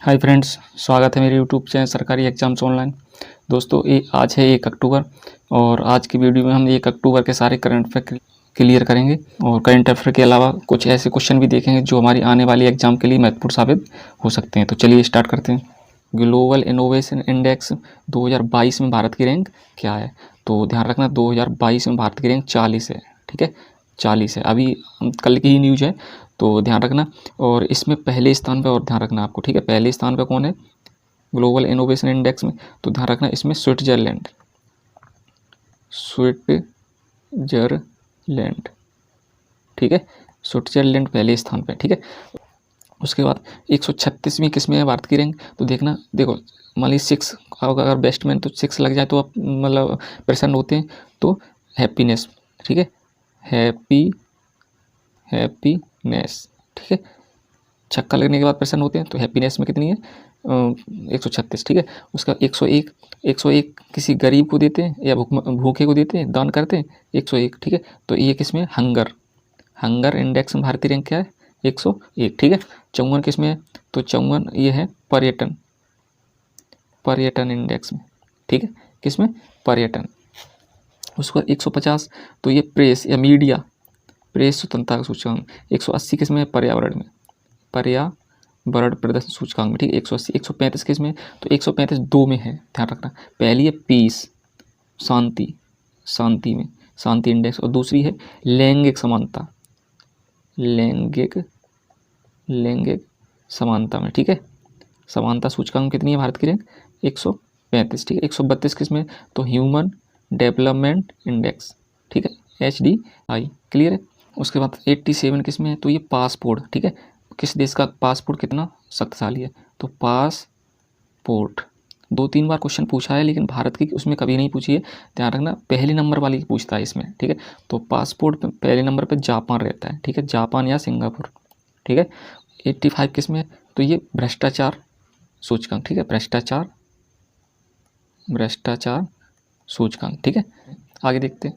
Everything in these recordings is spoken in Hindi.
हाय फ्रेंड्स, स्वागत है मेरे यूट्यूब चैनल सरकारी एग्जाम्स ऑनलाइन। दोस्तों आज है 1 अक्टूबर और आज की वीडियो में हम 1 अक्टूबर के सारे करंट अफेयर क्लियर करेंगे और करंट अफेयर के अलावा कुछ ऐसे क्वेश्चन भी देखेंगे जो हमारी आने वाली एग्जाम के लिए महत्वपूर्ण साबित हो सकते हैं। तो चलिए स्टार्ट करते हैं। ग्लोबल इनोवेशन इंडेक्स 2022 में भारत की रैंक क्या है? तो ध्यान रखना 2022 में भारत की रैंक 40 है। ठीक है, 40 है। अभी कल की ही न्यूज़ है तो ध्यान रखना। और इसमें पहले स्थान पे और ध्यान रखना आपको, ठीक है, पहले स्थान पे कौन है ग्लोबल इनोवेशन इंडेक्स में? तो ध्यान रखना इसमें स्विट्जरलैंड, ठीक है, स्विट्जरलैंड पहले स्थान पे। ठीक है, उसके बाद 136वीं किस में है भारत की रैंक? तो देखना, देखो मान ली 6 अगर बेस्टमैन तो 6 लग जाए तो आप मतलब प्रसन्न होते हैं। तो हैप्पीनेस, ठीक है, हैप्पीनेस, ठीक है, छक्का लगने के बाद प्रसन्न होते हैं। तो हैप्पीनेस में कितनी है? 136। ठीक है, उसका 101 किसी गरीब को देते हैं या भूखे को देते हैं, दान करते हैं, 101। ठीक है, तो ये किस में? हंगर इंडेक्स में भारतीय रैंक क्या है? 101। ठीक है, 54 किस में है? तो 54 ये है पर्यटन इंडेक्स में। ठीक है, किस में? पर्यटन। उसके बाद 150 तो ये प्रेस या मीडिया, प्रेस स्वतंत्रता का सूचकांक। 180 किस में है? पर्यावरण में, पर्यावरण प्रदर्शन सूचकांक में। ठीक है, 180। 135 किस में? तो 135 2 में है, ध्यान रखना। पहली है पीस, शांति में, शांति इंडेक्स, और दूसरी है लैंगिक समानता, लैंगिक समानता में। ठीक है, समानता सूचकांक कितनी है भारत की रैंक? 135। ठीक है, 132 किस में? तो ह्यूमन डेवलपमेंट इंडेक्स। ठीक है, HDI। क्लियर है। उसके बाद 87 किस में है? तो ये पासपोर्ट। ठीक है, किस देश का पासपोर्ट कितना शक्तिशाली है? तो पासपोर्ट 2-3 बार क्वेश्चन पूछा है, लेकिन भारत की उसमें कभी नहीं पूछी है, ध्यान रखना। पहले नंबर वाली की पूछता है इसमें। ठीक है, तो पासपोर्ट पहले नंबर पे जापान रहता है। ठीक है, जापान या सिंगापुर। ठीक है, 85 किस में है? तो ये भ्रष्टाचार सूचकांक। ठीक है, भ्रष्टाचार सूचकांक। ठीक है, आगे देखते हैं,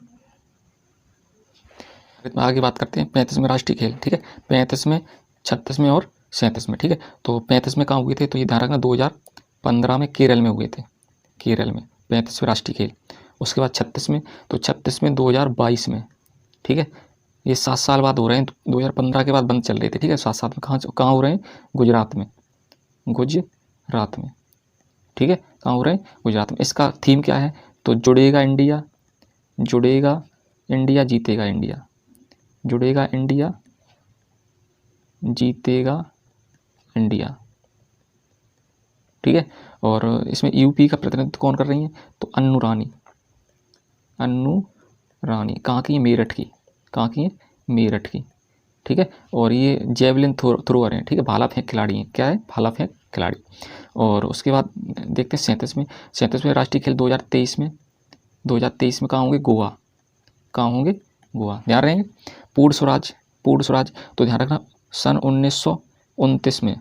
आगे बात करते हैं 35 में राष्ट्रीय खेल। ठीक है, 35 में, 36 में और 37 में। ठीक है, तो 35 में कहाँ हुए थे? तो ये ध्यान रखना 2015 में केरल में हुए थे, केरल में 35वें राष्ट्रीय खेल। उसके बाद 36 में, तो 36 में 2022 में। ठीक है, ये 7 साल बाद हो रहे हैं। 2015 के बाद बंद चल रहे थे। ठीक है, 7 साल में कहाँ हो रहे हैं? गुजरात में, ठीक है, कहाँ हो रहे हैं? गुजरात में। इसका थीम क्या है? तो जुड़ेगा इंडिया, जीतेगा इंडिया, जुड़ेगा इंडिया, जीतेगा इंडिया। ठीक है, और इसमें यूपी का प्रतिनिधित्व कौन कर रही हैं? तो अन्नू रानी कहाँ की? मेरठ की, कहाँ की है? मेरठ की। ठीक है, और ये जेवलिन थ्रोअर हैं। ठीक है, भाला फेंक खिलाड़ी हैं। क्या है? भाला फेंक खिलाड़ी। और उसके बाद देखते हैं 37 में राष्ट्रीय खेल 2023 में, 2023 में कहाँ होंगे? गोवा, कहाँ होंगे? गोवा। ध्यान रहेंगे। पूर्ण स्वराज तो ध्यान रखना सन 1929 में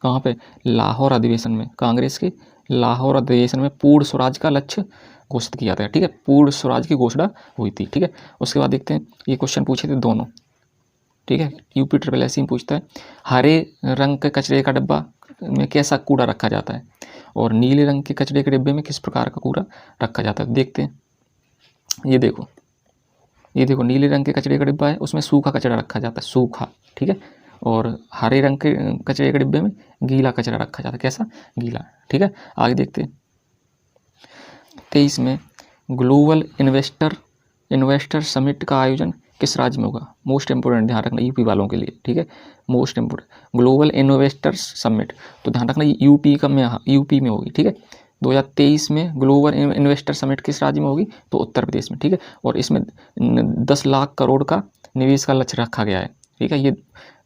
कहाँ पे? लाहौर अधिवेशन में, कांग्रेस के लाहौर अधिवेशन में पूर्ण स्वराज का लक्ष्य घोषित किया था। ठीक है, पूर्ण स्वराज की घोषणा हुई थी। ठीक है, उसके बाद देखते हैं, ये क्वेश्चन पूछे थे दोनों। ठीक है, यूपी SSSC में पूछता है, हरे रंग के कचरे का डिब्बा में कैसा कूड़ा रखा जाता है और नीले रंग के कचरे के डिब्बे में किस प्रकार का कूड़ा रखा जाता है? देखते हैं, ये देखो नीले रंग के कचरे का डिब्बा है, उसमें सूखा कचरा रखा जाता है, सूखा। ठीक है, और हरे रंग के कचरे के डिब्बे में गीला कचरा रखा जाता है। कैसा? गीला। ठीक है, आगे देखते हैं 23 में ग्लोबल इन्वेस्टर समिट का आयोजन किस राज्य में होगा? मोस्ट इंपोर्टेंट, ध्यान रखना यूपी वालों के लिए। ठीक है, most important global investors summit, तो ध्यान रखना यूपी में होगी। ठीक है, 2023 में ग्लोबल इन्वेस्टर समिट किस राज्य में होगी? तो उत्तर प्रदेश में। ठीक है, और इसमें 10 लाख करोड़ का निवेश का लक्ष्य रखा गया है। ठीक है, ये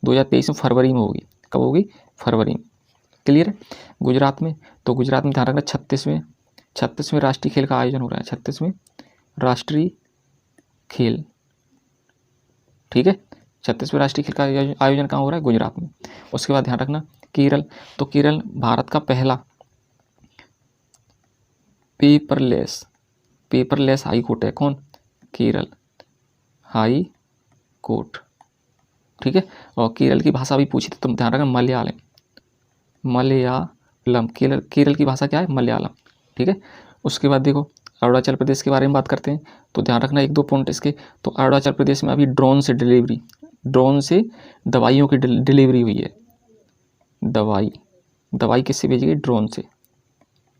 2023 में फरवरी में होगी। कब होगी? फरवरी में। क्लियर है। गुजरात में, तो गुजरात में ध्यान रखना 36वें राष्ट्रीय खेल का आयोजन हो रहा है, 36वें राष्ट्रीय खेल। ठीक है, 36वें राष्ट्रीय खेल का आयोजन कहाँ हो रहा है? गुजरात में। उसके बाद ध्यान रखना केरल, तो केरल भारत का पहला पेपरलेस हाई कोर्ट है। कौन? Kerala high court. ठीक है, और केरल की भाषा भी पूछी थी, तो ध्यान रखना मलयालम, केरल की भाषा क्या है? मलयालम, ठीक है। उसके बाद देखो अरुणाचल प्रदेश के बारे में बात करते हैं, तो ध्यान रखना एक दो पॉइंट इसके। तो अरुणाचल प्रदेश में अभी ड्रोन से दवाइयों की डिलीवरी हुई है। दवाई किससे भेजी गई? ड्रोन से,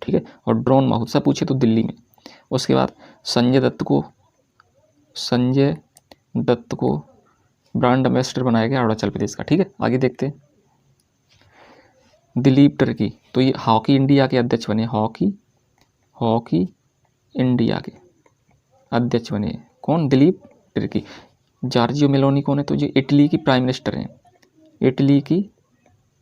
ठीक है। और ड्रोन महोत्सव पूछे तो दिल्ली में। उसके बाद संजय दत्त को ब्रांड एम्बेसडर बनाया गया अरुणाचल प्रदेश का, ठीक है। आगे देखते हैं दिलीप टर्की, तो ये हॉकी इंडिया के अध्यक्ष बने। हॉकी इंडिया के अध्यक्ष बने कौन? दिलीप टर्की। जॉर्जियो मेलोनी कौन है? तो ये इटली की प्राइम मिनिस्टर हैं, इटली की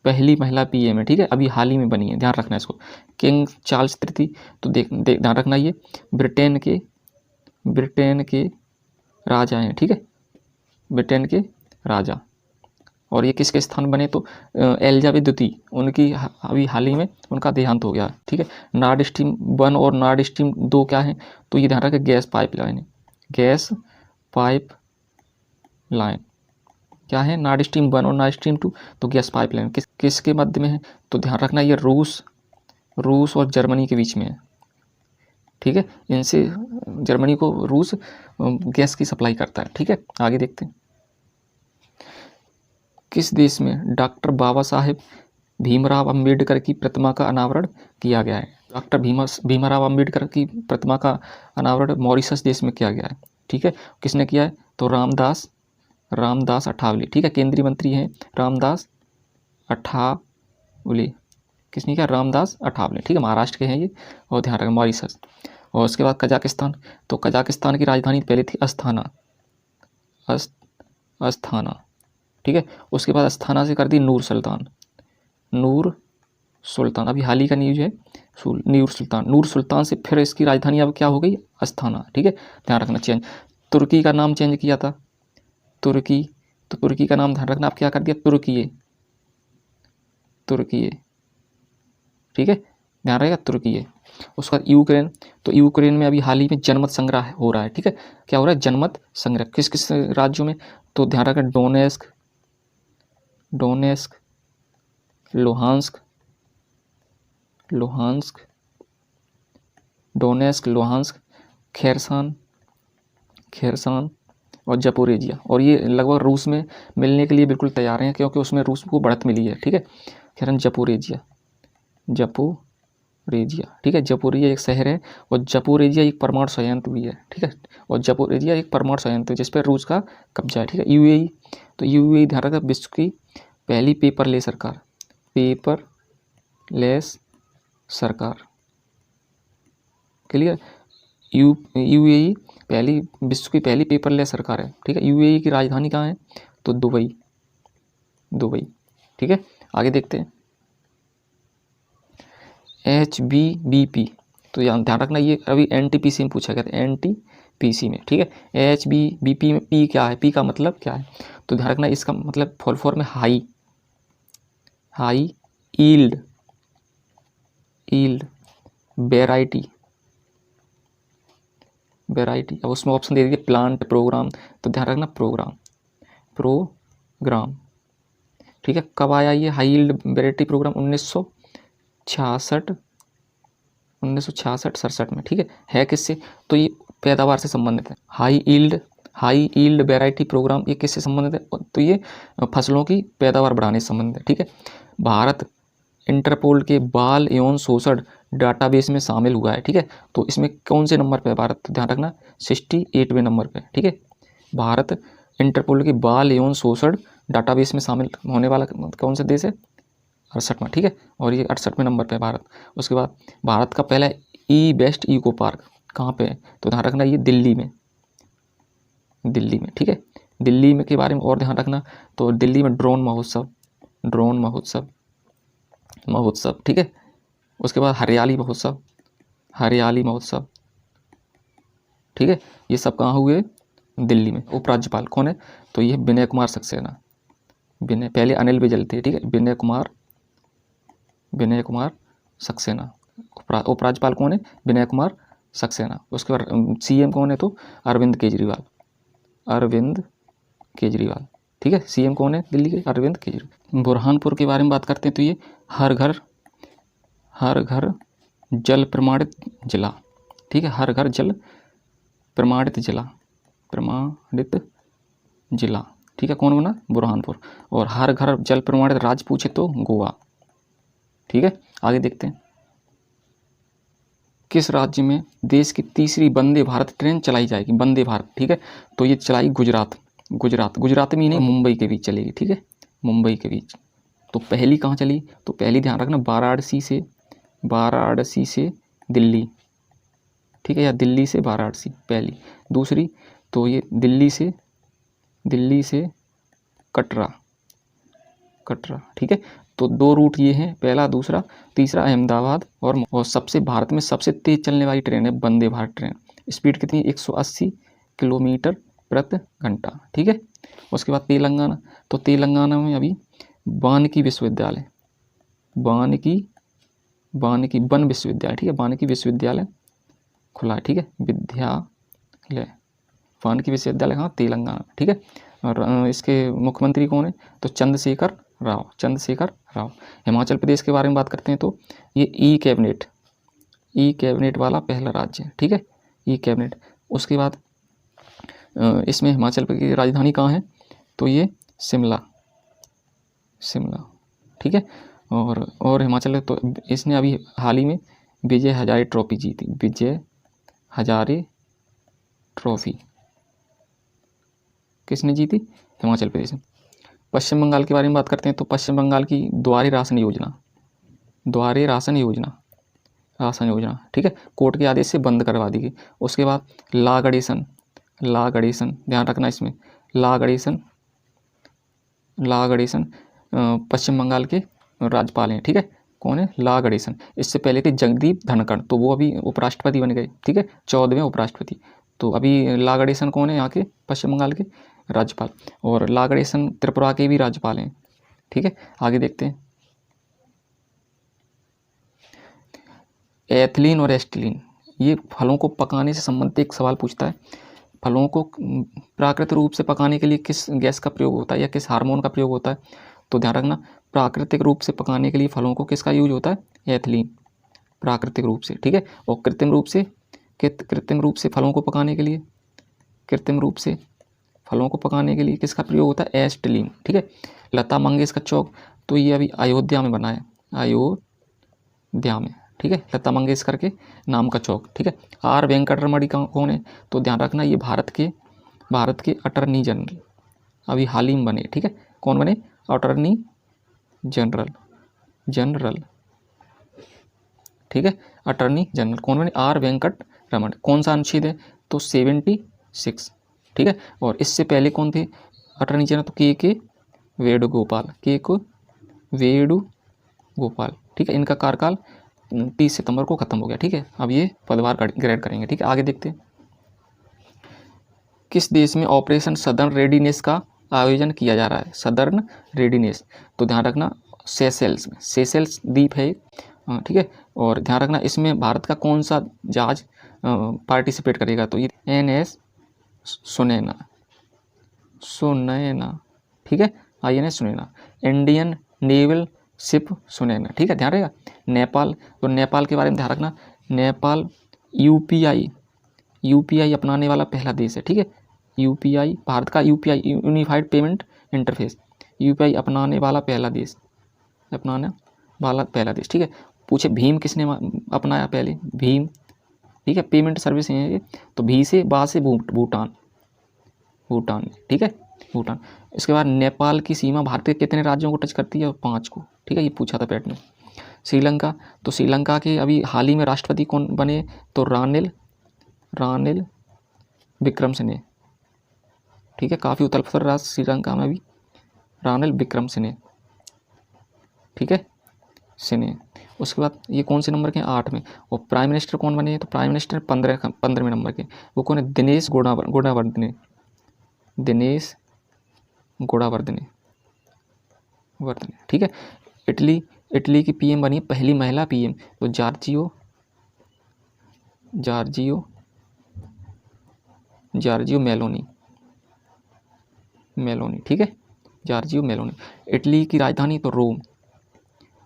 पहली महिला पीएम है, ठीक है। अभी हाल ही में बनी है, ध्यान रखना इसको। किंग चार्ल्स तृतीय, तो ध्यान रखना ये ब्रिटेन के राजा हैं, ठीक है, ब्रिटेन के राजा। और ये किसके स्थान बने? तो एलिजाबेथ द्वितीय, उनकी अभी हाल ही में उनका देहांत हो गया, ठीक है। नॉर्थ स्ट्रीम 1 और नॉर्थ स्ट्रीम 2 क्या है? तो ये ध्यान रखें गैस पाइपलाइन है, गैस पाइपलाइन क्या है? नॉर्थ स्ट्रीम 1 और नॉर्थ स्ट्रीम 2, तो गैस पाइपलाइन किसके मध्य में है? तो ध्यान रखना ये रूस और जर्मनी के बीच में है, ठीक है। इनसे जर्मनी को रूस गैस की सप्लाई करता है, ठीक है। आगे देखते हैं किस देश में डॉक्टर बाबा साहेब भीमराव अंबेडकर की प्रतिमा का अनावरण किया गया है? डॉक्टर भीमराव अंबेडकर की प्रतिमा का अनावरण मॉरिशस देश में किया गया है, ठीक है। किसने किया है? तो रामदास अठावले, ठीक है, केंद्रीय मंत्री हैं रामदास अठावले। किसने किया? रामदास अठावले, ठीक है, महाराष्ट्र के हैं ये। और ध्यान रखें मॉरिशस। और उसके बाद कजाकिस्तान, तो कजाकिस्तान की राजधानी पहले थी अस्थाना, ठीक है। उसके बाद अस्थाना से कर दी नूर सुल्तान, अभी हाल ही का न्यूज है नूर सुल्तान से फिर इसकी राजधानी अब क्या हो गई? अस्थाना, ठीक है। ध्यान रखना चेंज। तुर्की का नाम चेंज किया था, तुर्की, तो तुर्की का नाम ध्यान रखना आप क्या कर दिया? तुर्की, ठीक है, ध्यान रहेगा तुर्की। उसके बाद यूक्रेन, तो यूक्रेन में अभी हाल ही में जनमत संग्रह हो रहा है, ठीक है। क्या हो रहा है? जनमत संग्रह किस किस राज्यों में? तो ध्यान रखें डोनेस्क, लुहांस्क, खेरसान और जपोरेजिया। और ये लगभग रूस में मिलने के लिए बिल्कुल तैयार हैं, क्योंकि उसमें रूस को बढ़त मिली है, ठीक है। खेरन जपोरेजिया, ठीक है। जपोरेजिया एक शहर है और जपोरेजिया एक परमाणु संयंत्र भी है, ठीक है। और जपोरेजिया एक परमाणु संयंत्र जिस पर रूस का कब्जा है, ठीक है। यूएई, तो यूएई ध्यान रखा विश्व की पहली पेपरलेस सरकार, क्लियर। यूएई विश्व की पहली पेपरलेस सरकार है, ठीक है। यूएई की राजधानी कहाँ है? तो दुबई, ठीक है। आगे देखते हैं HBBP, तो ध्यान रखना ये अभी NTPC में पूछा गया था, NTPC में, ठीक है। HBBP में P क्या है? P का मतलब क्या है? तो ध्यान रखना इसका मतलब फुल फॉर्म है हाई ईल्ड वेराइटी। अब उसमें ऑप्शन दे दीजिए प्लांट, प्रोग्राम, तो ध्यान रखना प्रोग्राम, ठीक है। कब आया ये हाई ईल्ड वेराइटी प्रोग्राम? 1966 में, ठीक है। किससे? तो ये पैदावार से संबंधित है। हाई ईल्ड वेराइटी प्रोग्राम ये किससे संबंधित है? तो ये फसलों की पैदावार बढ़ाने से संबंधित है, ठीक है। भारत इंटरपोल के बाल यौन शोषण डाटाबेस में शामिल हुआ है, ठीक है। तो इसमें कौन से नंबर पे है भारत? तो ध्यान रखना 68वें नंबर पे, ठीक है। भारत इंटरपोल के बाल यौन शोषण डाटाबेस में शामिल होने वाला कौन सा देश है? 68वां, ठीक है। और ये 68वें नंबर पे भारत। उसके बाद भारत का पहला बेस्ट इको पार्क कहाँ पे है? तो ध्यान रखना ये दिल्ली में, ठीक है। दिल्ली में के बारे में और ध्यान रखना, तो दिल्ली में ड्रोन महोत्सव, ठीक है। उसके बाद हरियाली महोत्सव, ठीक है। ये सब कहाँ हुए? दिल्ली में। उपराज्यपाल कौन है? तो ये विनय कुमार सक्सेना, पहले अनिल विजल थे, ठीक है। विनय कुमार सक्सेना। उपराज्यपाल कौन है? विनय कुमार सक्सेना। उसके बाद CM कौन है? तो अरविंद केजरीवाल, ठीक है। CM कौन है दिल्ली के? अरविंद केजरीवाल। बुरहानपुर के बारे में बात करते हैं तो ये हर घर जल प्रमाणित जिला, ठीक है, हर घर जल प्रमाणित जिला, ठीक है, कौन बना? बुरहानपुर। और हर घर जल प्रमाणित राज्य पूछे तो गोवा, ठीक है। आगे देखते हैं, किस राज्य में देश की तीसरी वंदे भारत ट्रेन चलाई जाएगी? वंदे भारत, ठीक है, तो ये चलाई गुजरात में ही नहीं, मुंबई के बीच चलेगी, ठीक है, मुंबई के बीच। तो पहली कहाँ चली? तो पहली ध्यान रखना वाराणसी से दिल्ली, ठीक है, या दिल्ली से वाराणसी पहली। दूसरी तो ये दिल्ली से कटरा, ठीक है। तो 2 रूट ये हैं, पहला, दूसरा। तीसरा अहमदाबाद और सबसे भारत में सबसे तेज चलने वाली ट्रेन है वंदे भारत ट्रेन। स्पीड कितनी? 180 किलोमीटर प्रति घंटा, ठीक है। उसके बाद तेलंगाना, तो तेलंगाना में अभी वानिकी विश्वविद्यालय, वन विश्वविद्यालय, ठीक है, वानिकी विश्वविद्यालय खुला है, ठीक है, वानिकी विश्वविद्यालय कहाँ? तेलंगाना, ठीक है। और इसके मुख्यमंत्री कौन है? तो चंद्रशेखर राव। हिमाचल प्रदेश के बारे में बात करते हैं तो ये ई कैबिनेट वाला पहला राज्य है, ठीक है, ई कैबिनेट। उसके बाद इसमें हिमाचल प्रदेश की राजधानी कहाँ है? तो ये शिमला, ठीक है। और हिमाचल, तो इसने अभी हाल ही में विजय हजारे ट्रॉफी जीती, विजय हजारे ट्रॉफी किसने जीती? हिमाचल प्रदेश। पश्चिम बंगाल के बारे में बात करते हैं तो पश्चिम बंगाल की द्वारे राशन योजना, ठीक है, कोर्ट के आदेश से बंद करवा दी गई। उसके बाद ला गणेशन, ध्यान रखना इसमें, ला गणेशन पश्चिम बंगाल के राज्यपाल हैं, ठीक है, कौन है? ला गणेशन। इससे पहले थे जगदीप धनखड़, तो वो अभी उपराष्ट्रपति बन गए, ठीक है, 14वें उपराष्ट्रपति। तो अभी ला गणेशन कौन है? यहाँ के पश्चिम बंगाल के राज्यपाल। और ला गणेशन त्रिपुरा के भी राज्यपाल हैं, ठीक है। आगे देखते हैं, एथिलीन और एसिटिलीन, ये फलों को पकाने से संबंधित एक सवाल पूछता है। फलों को प्राकृतिक रूप से पकाने के लिए किस गैस का प्रयोग होता है या किस हार्मोन का प्रयोग होता है? तो ध्यान रखना, प्राकृतिक रूप से पकाने के लिए फलों को किसका यूज होता है? एथिलीन, प्राकृतिक रूप से, ठीक है। और कृत्रिम रूप से फलों को पकाने के लिए किसका प्रयोग होता है? एसिटिलीन, ठीक है। लता मंगेशकर चौक, तो ये अभी अयोध्या में बना है, अयोध्या में, ठीक है, लता मंगेशकर के नाम का चौक, ठीक है। आर वेंकटरमणि कौन है? तो ध्यान रखना, ये भारत के अटर्नी जनरल अभी हाल ही में बने, ठीक है, कौन बने? अटर्नी जनरल, ठीक है, अटर्नी जनरल कौन बने? आर वेंकटरमण। कौन सा अनुच्छेद है? तो 76, ठीक है। और इससे पहले कौन थे अटर्नी जनरल? तो के वेणुगोपाल, ठीक है। इनका कार्यकाल 30 सितंबर को खत्म हो गया, ठीक है। अब ये पदभार ग्रहण करेंगे, ठीक है। आगे देखते हैं, किस देश में ऑपरेशन सदर्न रेडीनेस का आयोजन किया जा रहा है? सदर्न रेडीनेस, तो ध्यान रखना सेशेल्स में, सेशेल्स द्वीप है, ठीक है। और ध्यान रखना इसमें भारत का कौन सा जहाज पार्टिसिपेट करेगा? तो ये NS सुनैना, ठीक है, INS Sunaina, Indian naval ship Sunaina, ठीक है, ध्यान रहेगा। नेपाल, तो नेपाल के बारे में ध्यान रखना, नेपाल UPI अपनाने वाला पहला देश है, ठीक है। UPI, भारत का UPI unified payment interface, UPI अपनाने वाला पहला देश, ठीक है। पूछे भीम किसने अपनाया पहले? भीम, ठीक है, पेमेंट सर्विस है ये, तो भी से बा से भूटान, ठीक है, भूटान। इसके बाद नेपाल की सीमा भारत के कितने राज्यों को टच करती है? 5 को, ठीक है, ये पूछा था पैट में। श्रीलंका, तो श्रीलंका के अभी हाल ही में राष्ट्रपति कौन बने? तो रानिल विक्रमसिंघे, ठीक है, काफ़ी उथल पुथल रहा श्रीलंका में भी, रानिल विक्रमसिंघे, ठीक है, सिन्हे। उसके बाद ये कौन से नंबर के? 8 में। और प्राइम मिनिस्टर कौन बने? तो प्राइम मिनिस्टर 15वें नंबर के, वो कौन है? दिनेश गुणावर्धने, ठीक है। इटली की PM बनी पहली महिला PM, तो जॉर्जियो मेलोनी, ठीक है, जॉर्जियो मेलोनी। इटली की राजधानी तो रोम।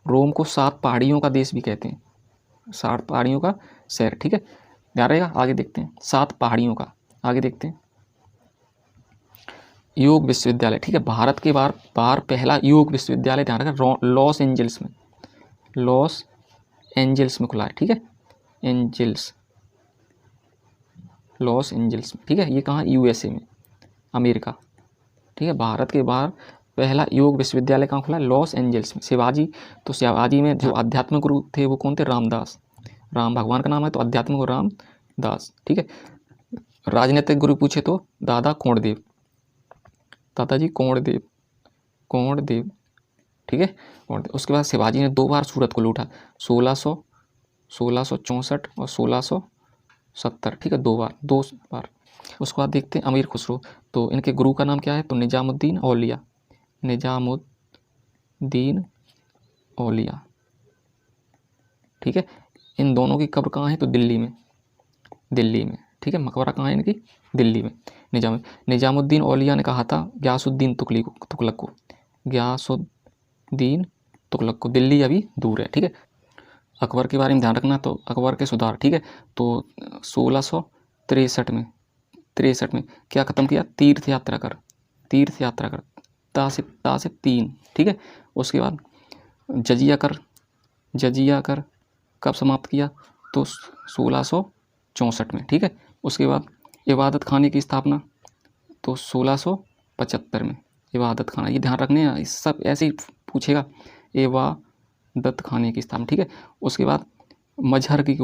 रोम को 7 पहाड़ियों का देश भी कहते हैं, 7 पहाड़ियों का शहर, ठीक है, ध्यान रहेगा। आगे देखते हैं, 7 पहाड़ियों का, आगे देखते हैं। योग विश्वविद्यालय, ठीक है, भारत के बाहर पहला योग विश्वविद्यालय, ध्यान रखना, लॉस एंजल्स में, लॉस एंजल्स में खुला है, ठीक है, एंजल्स, लॉस एंजल्स में, ठीक है। ये कहाँ, यूएसए में, अमेरिका, ठीक है। भारत के बाहर पहला योग विश्वविद्यालय कहाँ खुला है, लॉस एंजल्स में। शिवाजी, तो शिवाजी में जो आध्यात्मिक गुरु थे वो कौन थे, रामदास, राम भगवान का नाम है तो आध्यात्मिक गुरु रामदास, ठीक है। राजनीतिक गुरु पूछे तो दादा कोंडदेव, दादाजी कोंडदेव, कोंडदेव, ठीक है। और उसके बाद शिवाजी ने 2 बार सूरत को लूटा, 1664 और 1670, ठीक है, 2 बार। उसके बाद देखते हैं अमीर खुसरो, तो इनके गुरु का नाम क्या है, तो निजामुद्दीन औलिया, निजामुद्दीन औलिया, ठीक है। इन दोनों की कब्र कहाँ है, तो दिल्ली में, दिल्ली में, ठीक है। मकबरा कहाँ है इनकी, दिल्ली में। निजामुद्दीन औलिया ने कहा था गयासुद्दीन तुगलक को, गयासुद्दीन तुगलक को, दिल्ली अभी दूर है, ठीक है। अकबर के बारे में ध्यान रखना, तो अकबर के सुधार, ठीक है, तो 1663 में क्या ख़त्म किया, तीर्थ यात्रा कर, ता से 3, ठीक है। उसके बाद जजिया कर कब समाप्त किया, तो 1664 में, ठीक है। उसके बाद इबादत खाने की स्थापना, तो 1675 में, इबादत खाना, ये ध्यान रखने हैं, सब ऐसे ही पूछेगा, इबादत खाने की स्थापना, ठीक है। उसके बाद मजहर की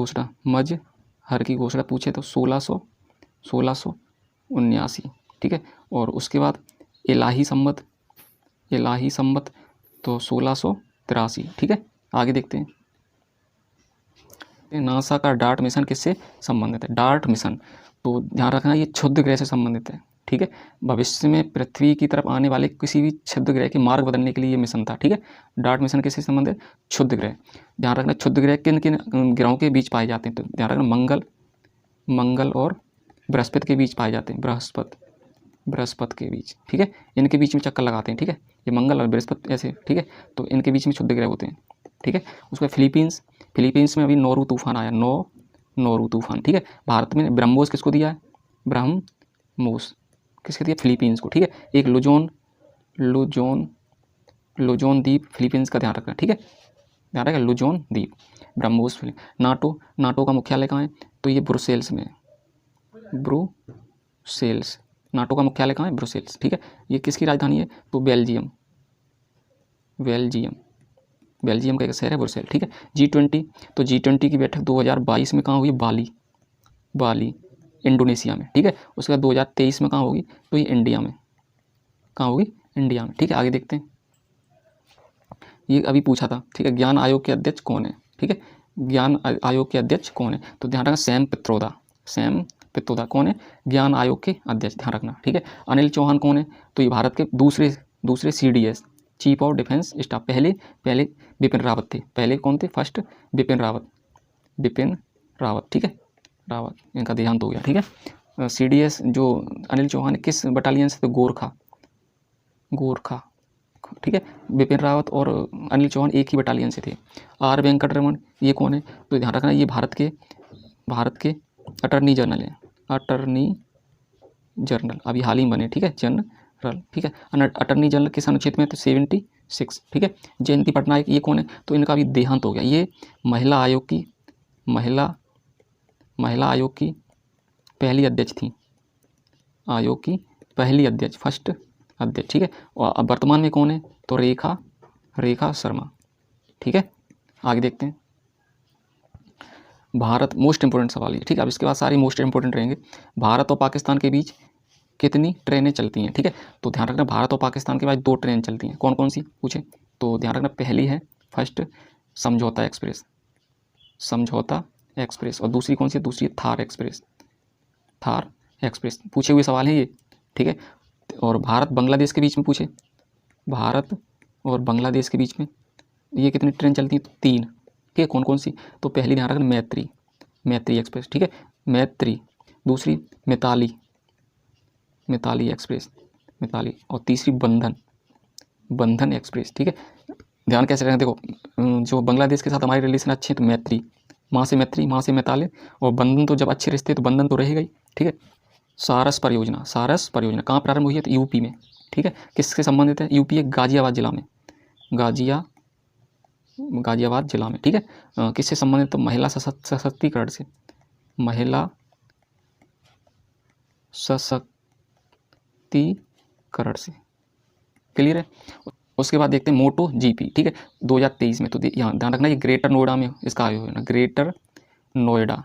घोषणा पूछे तो 1679, ठीक है। और उसके बाद इलाही संबत तो 1683, ठीक है। आगे देखते हैं, नासा का डार्ट मिशन किससे संबंधित है, डार्ट मिशन, तो ध्यान रखना ये क्षुद्र ग्रह से संबंधित है, ठीक है। भविष्य में पृथ्वी की तरफ आने वाले किसी भी क्षुद्र ग्रह के मार्ग बदलने के लिए ये मिशन था, ठीक है। डार्ट मिशन किससे संबंधित है, क्षुद्र ग्रह। ध्यान रखना क्षुद्र ग्रह किन किन ग्रहों के बीच पाए जाते हैं, तो ध्यान रखना मंगल और बृहस्पति के बीच पाए जाते हैं, बृहस्पति के बीच, ठीक है। इनके बीच में चक्कर लगाते हैं, ठीक है, ये मंगल और बृहस्पति ऐसे, ठीक है, तो इनके बीच में क्षुद्र ग्रह होते हैं, ठीक है। उसके बाद फिलीपींस में अभी नोरू तूफान आया, नोरू तूफान, ठीक है। भारत में ब्रह्मोस किसको दिया है, ब्रह्मोस किसके दिया, फिलीपींस को, ठीक है। एक लुजोन द्वीप फिलीपींस का ध्यान रखना, ठीक है, ध्यान रखना, लुजोन द्वीप, ब्रह्मोस। नाटो का मुख्यालय कहाँ है, तो ये ब्रुसेल्स में, ब्रुसेल्स, नाटो का मुख्यालय कहाँ है, ब्रुसेल्स, ठीक है। ये किसकी राजधानी है, तो बेल्जियम का एक शहर है ब्रुसेल, ठीक है। G20, तो G20 की बैठक 2022 में कहाँ हुई, बाली इंडोनेशिया में, ठीक है। उसके बाद 2023 में कहाँ होगी, तो ये इंडिया में, कहाँ होगी, इंडिया में, ठीक है। आगे देखते हैं, ये अभी पूछा था, ठीक है, ज्ञान आयोग के अध्यक्ष कौन है, ठीक है, ज्ञान आयोग के अध्यक्ष कौन है, तो ध्यान रखना सैम पित्रोदा कौन है, ज्ञान आयोग के अध्यक्ष, ध्यान रखना, ठीक है। अनिल चौहान कौन है, तो ये भारत के दूसरे CDS, chief of defence staff, पहले बिपिन रावत थे, पहले कौन थे, फर्स्ट बिपिन रावत, ठीक है, रावत, इनका देहांत हो गया, ठीक है। CDS जो अनिल चौहान किस बटालियन से, तो गोरखा, ठीक है। बिपिन रावत और अनिल चौहान एक ही बटालियन से थे। R वेंकटरमण, ये कौन है, तो ध्यान रखना ये भारत के अटर्नी जनरल हैं, अभी हाल ही बने, ठीक है, जनरल, ठीक है। अटर्नी जनरल किस अनुच्छेद में, तो 76, ठीक है। जयंती पटनायक, ये कौन है, तो इनका भी देहांत हो गया, ये महिला आयोग की पहली अध्यक्ष थी, आयोग की पहली अध्यक्ष, फर्स्ट अध्यक्ष, ठीक है। और अब वर्तमान में कौन है, तो रेखा शर्मा, ठीक है। आगे देखते हैं, भारत, मोस्ट इंपोर्टेंट सवाल है, ठीक है। अब इसके बाद सारे मोस्ट इंपोर्टेंट रहेंगे। भारत और पाकिस्तान के बीच कितनी ट्रेनें चलती हैं, ठीक है, तो ध्यान रखना भारत और पाकिस्तान के बीच 2 ट्रेन चलती हैं, कौन कौन सी पूछे, तो ध्यान रखना पहली है फर्स्ट समझौता एक्सप्रेस, और दूसरी कौन सी, दूसरी थार एक्सप्रेस, पूछे हुए सवाल हैं ये, ठीक है। और भारत बांग्लादेश के बीच में पूछे, भारत और बांग्लादेश के बीच में ये कितनी ट्रेन चलती हैं, तो 3, ठीक है, कौन कौन सी, तो पहली ध्यान रखना मैत्री एक्सप्रेस, ठीक है, मैत्री, दूसरी मिताली एक्सप्रेस, और तीसरी बंधन एक्सप्रेस, ठीक है। ध्यान कैसे रखें, देखो जो बांग्लादेश के साथ हमारे रिलेशन अच्छे हैं तो मैत्री, माँ से मैत्री, माँ से मैताले, और बंधन तो जब अच्छे रिश्ते तो बंधन तो रहेगा ही, ठीक है। सारस परियोजना, सारस परियोजना कहाँ प्रारंभ हुई है तो यूपी में, ठीक है। किसके संबंधित है, यूपी है गाजियाबाद जिला में, गाजियाबाद जिला में, ठीक है। किससे संबंधित तो महिला सशक्तिकरण से, महिला सशक्तिकरण से, क्लियर है। उसके बाद देखते हैं मोटो जीपी, ठीक है, 2023 में। तो यहाँ ध्यान रखना ये ग्रेटर नोएडा में इसका आयोजन है ना, ग्रेटर नोएडा,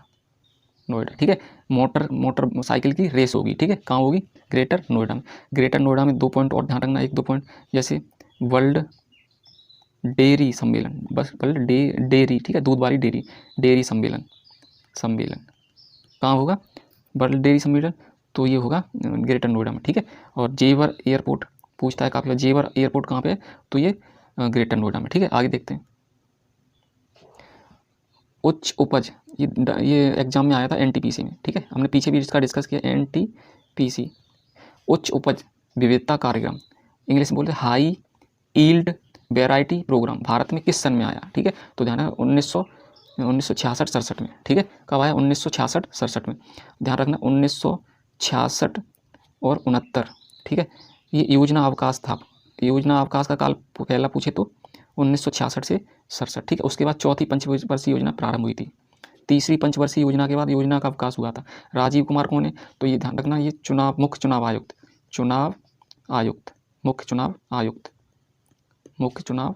ठीक है। मोटर साइकिल की रेस होगी, ठीक है, कहाँ होगी, ग्रेटर नोएडा में। ग्रेटर नोएडा में 2 पॉइंट और ध्यान रखना, 1-2 पॉइंट, जैसे वर्ल्ड डेयरी सम्मेलन, बस वर्ल्ड डेयरी, ठीक है, दूध वाली डेयरी सम्मेलन कहाँ होगा, वर्ल्ड डेयरी सम्मेलन, तो ये होगा ग्रेटर नोएडा में, ठीक है। और जेवर एयरपोर्ट पूछता है काफ़ी बार, जेवर एयरपोर्ट कहाँ पे है, तो ये ग्रेटर नोएडा में, ठीक है। आगे देखते हैं उच्च उपज, ये एग्जाम में आया था एनटीपीसी में, ठीक है, हमने पीछे भी इसका डिस्कस किया, एनटीपीसी उच्च उपज विविधता कार्यक्रम, इंग्लिश में बोलते हैं high yield variety program, Bharat में किस सन में आया, ठीक है। तो ध्यान है 1966-67 में, ठीक है। कब आया, 1966-67 में, ध्यान रखना 1966 और 69, ठीक है। ये योजना अवकाश था, योजना अवकाश का काल पहला पूछे तो 1966 से 67, ठीक है। उसके बाद चौथी पंचवर्षीय योजना प्रारंभ हुई थी, तीसरी पंचवर्षीय योजना के बाद योजना का अवकाश हुआ था। राजीव कुमार कौन है, तो ये ध्यान रखना ये मुख्य चुनाव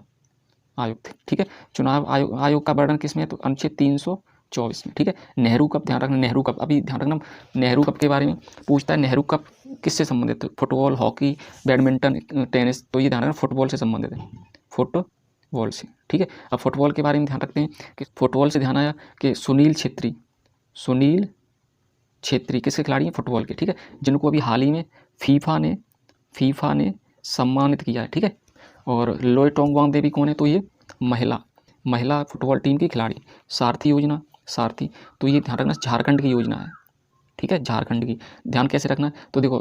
आयुक्त, ठीक है। चुनाव आयोग का वर्णन किस में है, तो अनुच्छेद 324 में, ठीक है। नेहरू कप, ध्यान रखना नेहरू कप, अभी ध्यान रखना नेहरू कप के बारे में पूछता है, नेहरू कप किससे संबंधित है, फुटबॉल, हॉकी, बैडमिंटन, टेनिस, तो ये ध्यान रखना फुटबॉल से संबंधित है, फुटबॉल से, ठीक है। अब फुटबॉल के बारे में ध्यान रखते हैं कि फुटबॉल से ध्यान आया कि सुनील छेत्री किसके खिलाड़ी हैं, फुटबॉल के, ठीक है, जिनको अभी हाल ही में फीफा ने सम्मानित किया है, ठीक है। और लोई टोंगवांग देवी कौन है, तो ये महिला फुटबॉल टीम की खिलाड़ी। सारथी योजना, तो ये ध्यान रखना झारखंड की योजना है, ठीक है, झारखंड की। ध्यान कैसे रखना है, तो देखो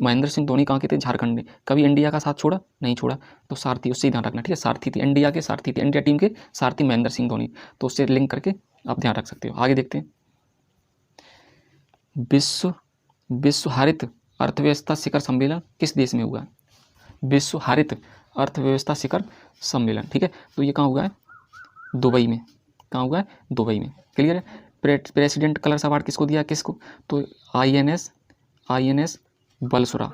महेंद्र सिंह धोनी कहाँ के थे, झारखंड ने, कभी इंडिया का साथ छोड़ा नहीं छोड़ा, तो सारथी उससे ध्यान रखना, ठीक है। सारथी थी इंडिया टीम के सारथी महेंद्र सिंह धोनी, तो उससे लिंक करके आप ध्यान रख सकते हो। आगे देखते हैं विश्व हरित अर्थव्यवस्था शिखर सम्मेलन किस देश में हुआ, विश्व हरित अर्थव्यवस्था शिखर सम्मेलन, ठीक है, तो ये कहाँ हुआ है, दुबई में, कहाँ हुआ है, दुबई में, क्लियर है। प्रेसिडेंट कलर्स अवार्ड किसको दिया, किसको, तो INS बलसुरा,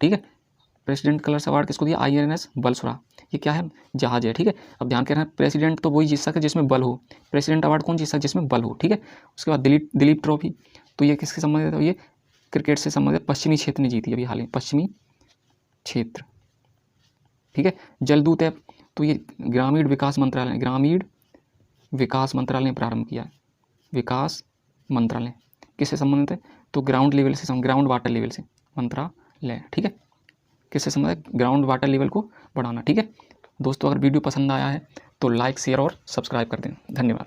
ठीक है। प्रेसिडेंट कलर्स अवार्ड किसको दिया, INS बलसुरा, ये क्या है, जहाज है, ठीक है। अब ध्यान रखना प्रेसिडेंट तो वही जीत सकता है जिसमें बल हो, प्रेसिडेंट अवार्ड कौन जीत सकता है, जिसमें बल हो, ठीक है। उसके बाद दिलीप ट्रॉफी, तो ये किसके संबंधित है, ये क्रिकेट से संबंधित पश्चिमी क्षेत्र ने जीती अभी हाल ही, पश्चिमी क्षेत्र, ठीक है। जलदूत ऐप, तो ये ग्रामीण विकास मंत्रालय ने प्रारंभ किया है, विकास मंत्रालय किससे संबंधित है, तो ग्राउंड वाटर लेवल से मंत्रालय, ठीक है, किससे संबंधित, ग्राउंड वाटर लेवल को बढ़ाना, ठीक है। दोस्तों अगर वीडियो पसंद आया है तो लाइक, शेयर और सब्सक्राइब कर दें, धन्यवाद।